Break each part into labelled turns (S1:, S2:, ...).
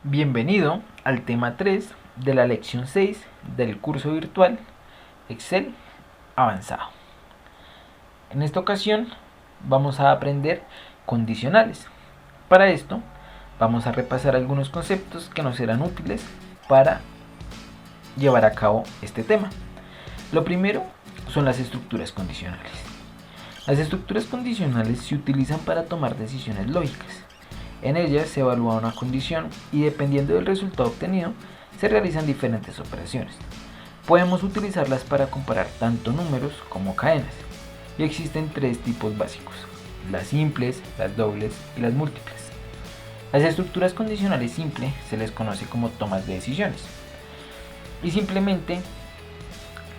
S1: Bienvenido al tema 3 de la lección 6 del curso virtual Excel avanzado. En esta ocasión vamos a aprender condicionales. Para esto vamos a repasar algunos conceptos que nos serán útiles para llevar a cabo este tema. Lo primero son las estructuras condicionales. Las estructuras condicionales se utilizan para tomar decisiones lógicas. En ellas se evalúa una condición y dependiendo del resultado obtenido se realizan diferentes operaciones. Podemos utilizarlas para comparar tanto números como cadenas y existen tres tipos básicos: las simples, las dobles y las múltiples. Las estructuras condicionales simples se les conoce como tomas de decisiones y simplemente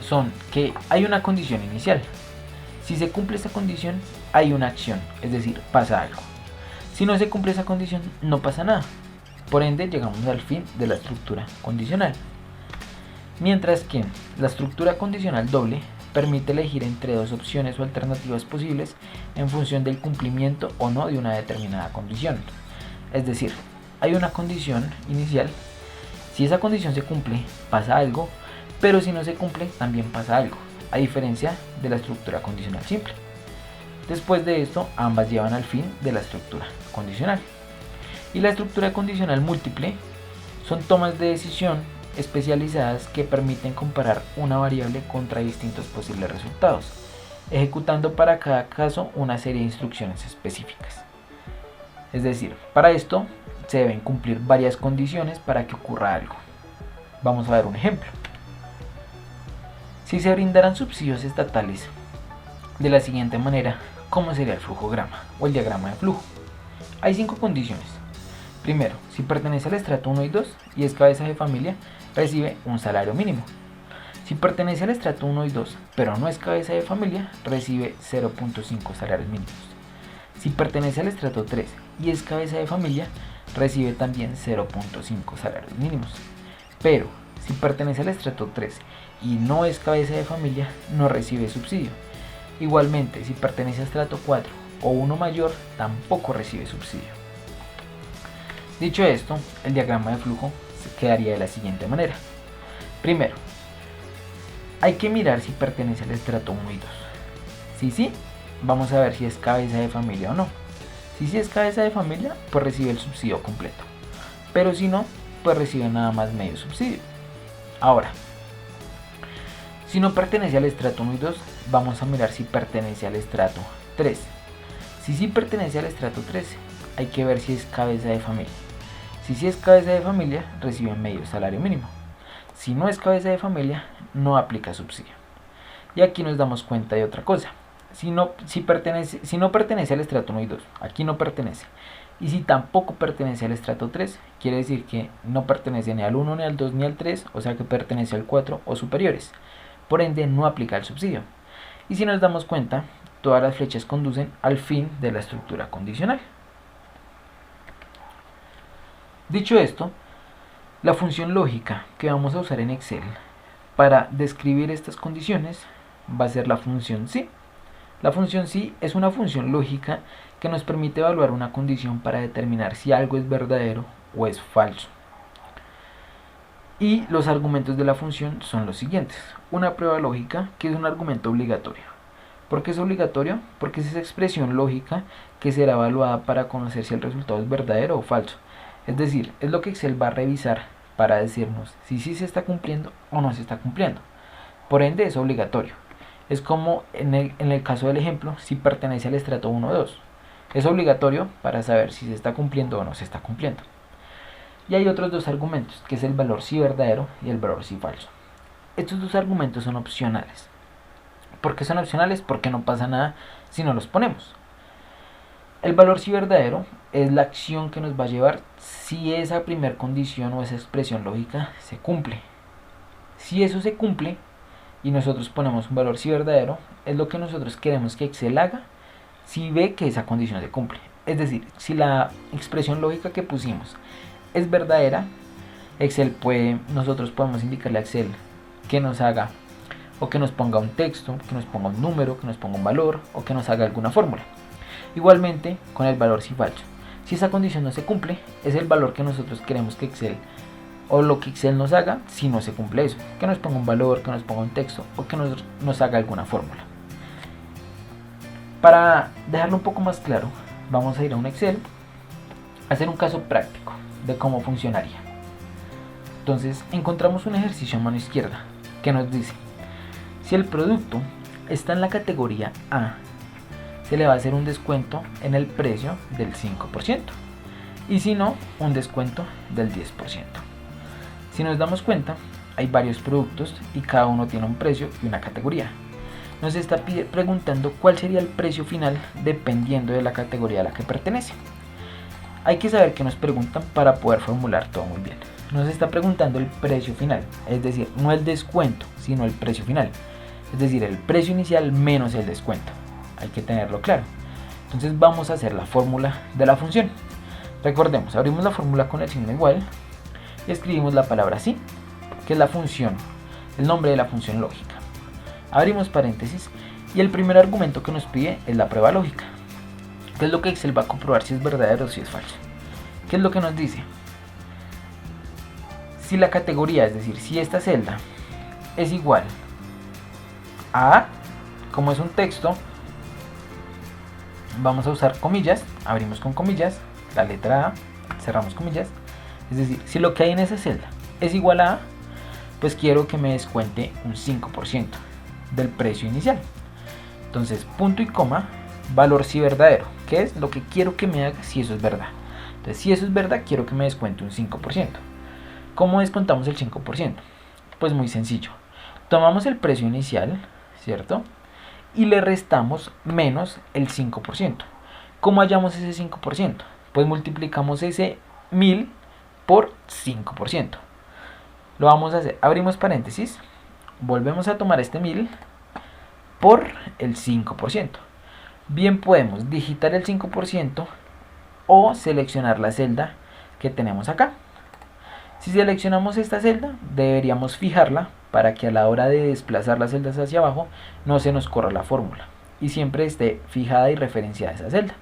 S1: son que hay una condición inicial. Si se cumple esa condición hay una acción, es decir, pasa algo. Si no se cumple esa condición, no pasa nada. Por ende, llegamos al fin de la estructura condicional. Mientras que la estructura condicional doble permite elegir entre dos opciones o alternativas posibles en función del cumplimiento o no de una determinada condición. Es decir, hay una condición inicial. Si esa condición se cumple, pasa algo, pero si no se cumple, también pasa algo, a diferencia de la estructura condicional simple. Después de esto, ambas llevan al fin de la estructura condicional. Y la estructura condicional múltiple son tomas de decisión especializadas que permiten comparar una variable contra distintos posibles resultados, ejecutando para cada caso una serie de instrucciones específicas. Es decir, para esto se deben cumplir varias condiciones para que ocurra algo. Vamos a ver un ejemplo. Si se brindaran subsidios estatales de la siguiente manera, ¿cómo sería el flujograma o el diagrama de flujo? Hay 5 condiciones. Primero, si pertenece al estrato 1 y 2 y es cabeza de familia, recibe un salario mínimo. Si pertenece al estrato 1 y 2, pero no es cabeza de familia, recibe 0.5 salarios mínimos. Si pertenece al estrato 3 y es cabeza de familia, recibe también 0.5 salarios mínimos. Pero, si pertenece al estrato 3 y no es cabeza de familia, no recibe subsidio. Igualmente, si pertenece a estrato 4 o uno mayor, tampoco recibe subsidio. Dicho esto, el diagrama de flujo quedaría de la siguiente manera. Primero, hay que mirar si pertenece al estrato 1 y 2. Si sí, vamos a ver si es cabeza de familia o no. Si sí es cabeza de familia, pues recibe el subsidio completo. Pero si no, pues recibe nada más medio subsidio. Ahora, si no pertenece al estrato 1 y 2, vamos a mirar si pertenece al estrato 3. Si sí pertenece al estrato 3, hay que ver si es cabeza de familia. Si sí es cabeza de familia, recibe medio salario mínimo. Si no es cabeza de familia, no aplica subsidio. Y aquí nos damos cuenta de otra cosa. Si no pertenece al estrato 1 y 2, aquí no pertenece. Y si tampoco pertenece al estrato 3, quiere decir que no pertenece ni al 1, ni al 2, ni al 3, o sea que pertenece al 4 o superiores. Por ende, no aplica el subsidio. Y si nos damos cuenta, todas las flechas conducen al fin de la estructura condicional. Dicho esto, la función lógica que vamos a usar en Excel para describir estas condiciones va a ser la función si. La función si es una función lógica que nos permite evaluar una condición para determinar si algo es verdadero o es falso. Y los argumentos de la función son los siguientes. Una prueba lógica, que es un argumento obligatorio. ¿Por qué es obligatorio? Porque es esa expresión lógica que será evaluada para conocer si el resultado es verdadero o falso. Es decir, es lo que Excel va a revisar para decirnos si sí se está cumpliendo o no se está cumpliendo. Por ende es obligatorio. Es como en el caso del ejemplo, si pertenece al estrato 1 o 2. Es obligatorio para saber si se está cumpliendo o no se está cumpliendo. Y hay otros dos argumentos, que es el valor si verdadero y el valor si falso. Estos dos argumentos son opcionales. ¿Por qué son opcionales? Porque no pasa nada si no los ponemos. El valor si verdadero es la acción que nos va a llevar si esa primera condición o esa expresión lógica se cumple. Si eso se cumple y nosotros ponemos un valor si verdadero, es lo que nosotros queremos que Excel haga si ve que esa condición se cumple. Es decir, si la expresión lógica que pusimos es verdadera, nosotros podemos indicarle a Excel que nos haga o que nos ponga un texto, que nos ponga un número, que nos ponga un valor o que nos haga alguna fórmula. Igualmente con el valor si falso. Si esa condición no se cumple, es el valor que nosotros queremos que Excel o lo que Excel nos haga si no se cumple eso. Que nos ponga un valor, que nos ponga un texto o que nos haga alguna fórmula. Para dejarlo un poco más claro, vamos a ir a un Excel, a hacer un caso práctico de cómo funcionaría. Entonces encontramos un ejercicio a mano izquierda que nos dice: si el producto está en la categoría A, se le va a hacer un descuento en el precio del 5%, y si no, un descuento del 10%. Si nos damos cuenta, hay varios productos y cada uno tiene un precio y una categoría. Nos está preguntando cuál sería el precio final dependiendo de la categoría a la que pertenece. Hay que saber que nos preguntan para poder formular todo muy bien. Nos está preguntando el precio final, es decir, no el descuento, sino el precio final. Es decir, el precio inicial menos el descuento. Hay que tenerlo claro. Entonces vamos a hacer la fórmula de la función. Recordemos, abrimos la fórmula con el signo igual y escribimos la palabra sí, que es la función, el nombre de la función lógica. Abrimos paréntesis y el primer argumento que nos pide es la prueba lógica, que es lo que Excel va a comprobar si es verdadero o si es falso. ¿Qué es lo que nos dice? Si la categoría, es decir, si esta celda es igual a, como es un texto, vamos a usar comillas, abrimos con comillas, la letra A, cerramos comillas, es decir, si lo que hay en esa celda es igual a, pues quiero que me descuente un 5% del precio inicial. Entonces, punto y coma, valor si verdadero, que es lo que quiero que me haga si eso es verdad. Entonces, si eso es verdad, quiero que me descuente un 5%. ¿Cómo descontamos el 5%? Pues muy sencillo. Tomamos el precio inicial, ¿cierto? Y le restamos menos el 5%. ¿Cómo hallamos ese 5%? Pues multiplicamos ese 1000 por 5%. Lo vamos a hacer. Abrimos paréntesis. Volvemos a tomar este 1000 por el 5%. Bien podemos digitar el 5% o seleccionar la celda que tenemos acá. Si seleccionamos esta celda, deberíamos fijarla para que a la hora de desplazar las celdas hacia abajo no se nos corra la fórmula y siempre esté fijada y referenciada esa celda,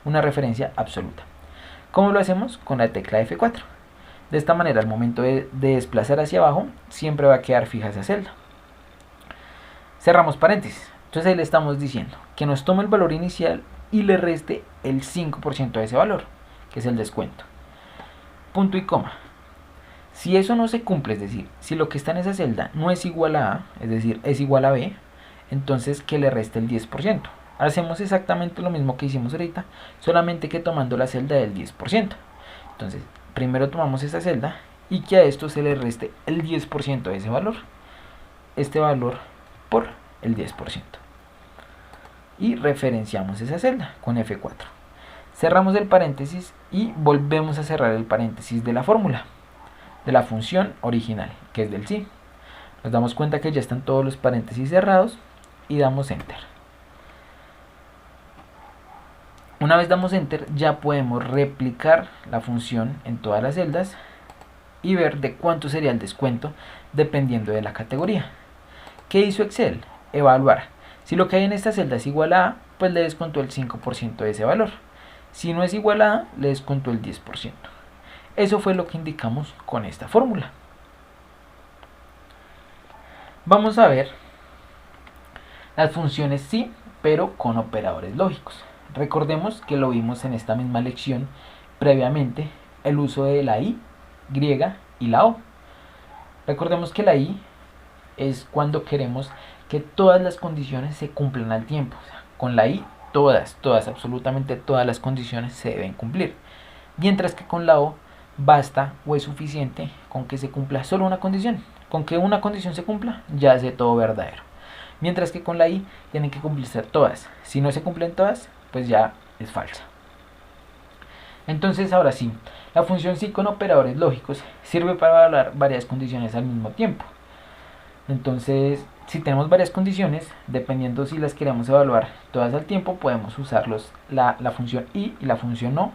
S1: una referencia absoluta. ¿Cómo lo hacemos? Con la tecla F4. De esta manera, al momento de desplazar hacia abajo, siempre va a quedar fija esa celda. Cerramos paréntesis. Entonces ahí le estamos diciendo que nos tome el valor inicial y le reste el 5% de ese valor, que es el descuento. Punto y coma. Si eso no se cumple, es decir, si lo que está en esa celda no es igual a A, es decir, es igual a B, entonces que le reste el 10%. Hacemos exactamente lo mismo que hicimos ahorita, solamente que tomando la celda del 10%. Entonces, primero tomamos esa celda y que a esto se le reste el 10% de ese valor. Este valor por el 10%. Y referenciamos esa celda con F4. Cerramos el paréntesis y volvemos a cerrar el paréntesis de la fórmula, de la función original, que es del sí. Nos damos cuenta que ya están todos los paréntesis cerrados y damos enter. Una vez damos enter, ya podemos replicar la función en todas las celdas y ver de cuánto sería el descuento dependiendo de la categoría. ¿Qué hizo Excel? Evaluar. Si lo que hay en esta celda es igual a A, pues le descontó el 5% de ese valor. Si no es igual a A, le descontó el 10%. Eso fue lo que indicamos con esta fórmula. Vamos a ver las funciones sí, pero con operadores lógicos. Recordemos que lo vimos en esta misma lección previamente, el uso de la I, Y y la O. Recordemos que la I es cuando queremos que todas las condiciones se cumplan al tiempo. O sea, con la I todas, absolutamente todas las condiciones se deben cumplir. Mientras que con la O basta o es suficiente con que se cumpla solo una condición. Con que una condición se cumpla, ya es de todo verdadero. Mientras que con la I tienen que cumplirse todas. Si no se cumplen todas, pues ya es falsa. Entonces ahora sí, la función sí con operadores lógicos sirve para evaluar varias condiciones al mismo tiempo. Entonces, si tenemos varias condiciones, dependiendo si las queremos evaluar todas al tiempo, podemos usar la función y la función no,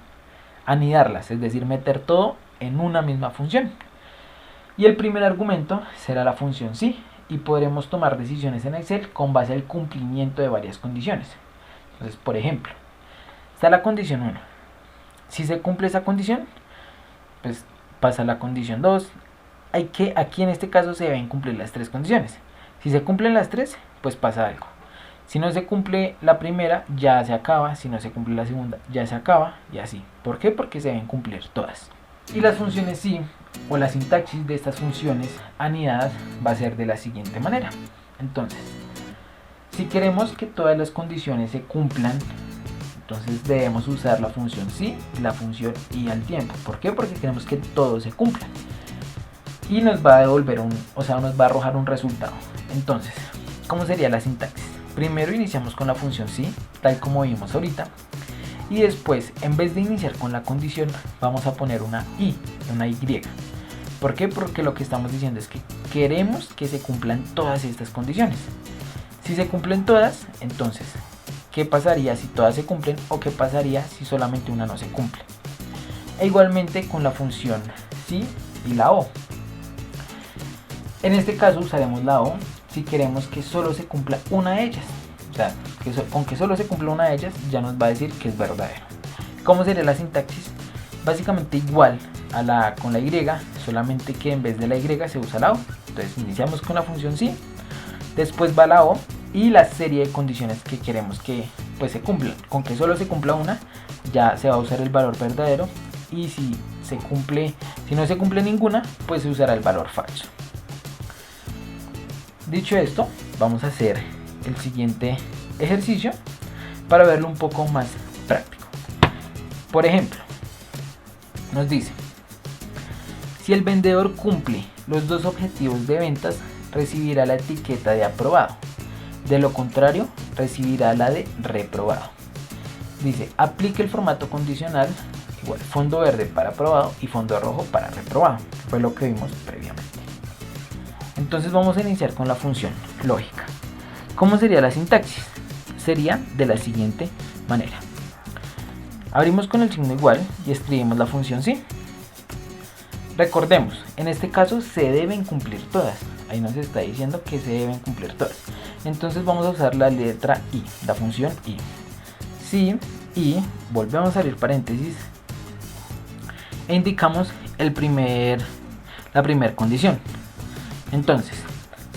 S1: anidarlas, es decir, meter todo en una misma función. Y el primer argumento será la función sí, y podremos tomar decisiones en Excel con base al cumplimiento de varias condiciones. Entonces, por ejemplo, está la condición 1. Si se cumple esa condición, pues pasa la condición 2. Aquí en este caso se deben cumplir las tres condiciones. Si se cumplen las tres, pues pasa algo. Si no se cumple la primera, ya se acaba. Si no se cumple la segunda, ya se acaba. Y así. ¿Por qué? Porque se deben cumplir todas. Y las funciones sí, o la sintaxis de estas funciones anidadas va a ser de la siguiente manera. Entonces, si queremos que todas las condiciones se cumplan, entonces debemos usar la función sí y la función y al tiempo. ¿Por qué? Porque queremos que todo se cumpla. Y nos va a devolver nos va a arrojar un resultado. Entonces, ¿cómo sería la sintaxis? Primero iniciamos con la función sí, tal como vimos ahorita. Y después, en vez de iniciar con la condición, vamos a poner una y. ¿Por qué? Porque lo que estamos diciendo es que queremos que se cumplan todas estas condiciones. Si se cumplen todas, entonces, ¿qué pasaría si todas se cumplen o qué pasaría si solamente una no se cumple? E igualmente con la función sí y la o. En este caso usaremos la o si queremos que solo se cumpla una de ellas. O sea, con que solo se cumpla una de ellas ya nos va a decir que es verdadero. ¿Cómo sería la sintaxis? Básicamente igual con la y, solamente que en vez de la y se usa la o. Entonces iniciamos con la función sí, después va la o y la serie de condiciones que queremos que pues se cumplan. Con que solo se cumpla una, ya se va a usar el valor verdadero, y si no se cumple ninguna, pues se usará el valor falso. Dicho esto, vamos a hacer el siguiente ejercicio para verlo un poco más práctico. Por ejemplo, nos dice: si el vendedor cumple los dos objetivos de ventas, recibirá la etiqueta de aprobado. De lo contrario, recibirá la de reprobado. Dice: aplique el formato condicional, igual fondo verde para aprobado y fondo rojo para reprobado. Fue lo que vimos previamente. Entonces vamos a iniciar con la función lógica. ¿Cómo sería la sintaxis? Sería de la siguiente manera. Abrimos con el signo igual y escribimos la función sí. Recordemos, en este caso se deben cumplir todas. Ahí nos está diciendo que se deben cumplir todas. Entonces vamos a usar la letra i, la función i. Sí, y volvemos a abrir paréntesis e indicamos la primera condición. Entonces,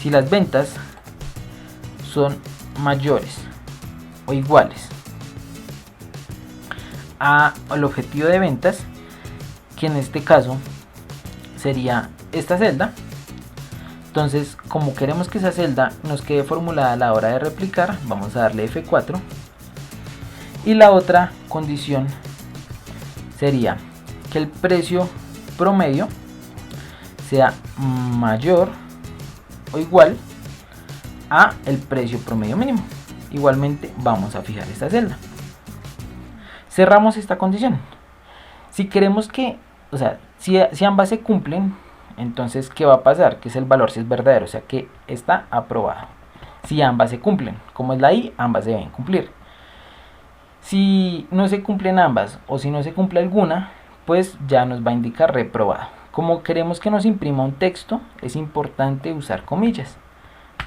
S1: si las ventas son mayores o iguales al objetivo de ventas, que en este caso sería esta celda, entonces como queremos que esa celda nos quede formulada a la hora de replicar, vamos a darle F4, y la otra condición sería que el precio promedio sea mayor o igual a el precio promedio mínimo. Igualmente vamos a fijar esta celda. Cerramos esta condición. Si queremos que, si ambas se cumplen, entonces ¿qué va a pasar? Que es el valor si es verdadero, o sea que está aprobado. Si ambas se cumplen, como es la i, ambas deben cumplir. Si no se cumplen ambas o si no se cumple alguna, pues ya nos va a indicar reprobado. Como queremos que nos imprima un texto, es importante usar comillas.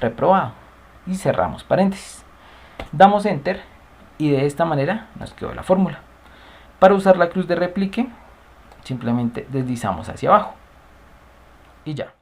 S1: Reprobado. Y cerramos paréntesis. Damos enter y de esta manera nos quedó la fórmula. Para usar la cruz de replique, simplemente deslizamos hacia abajo. Y ya.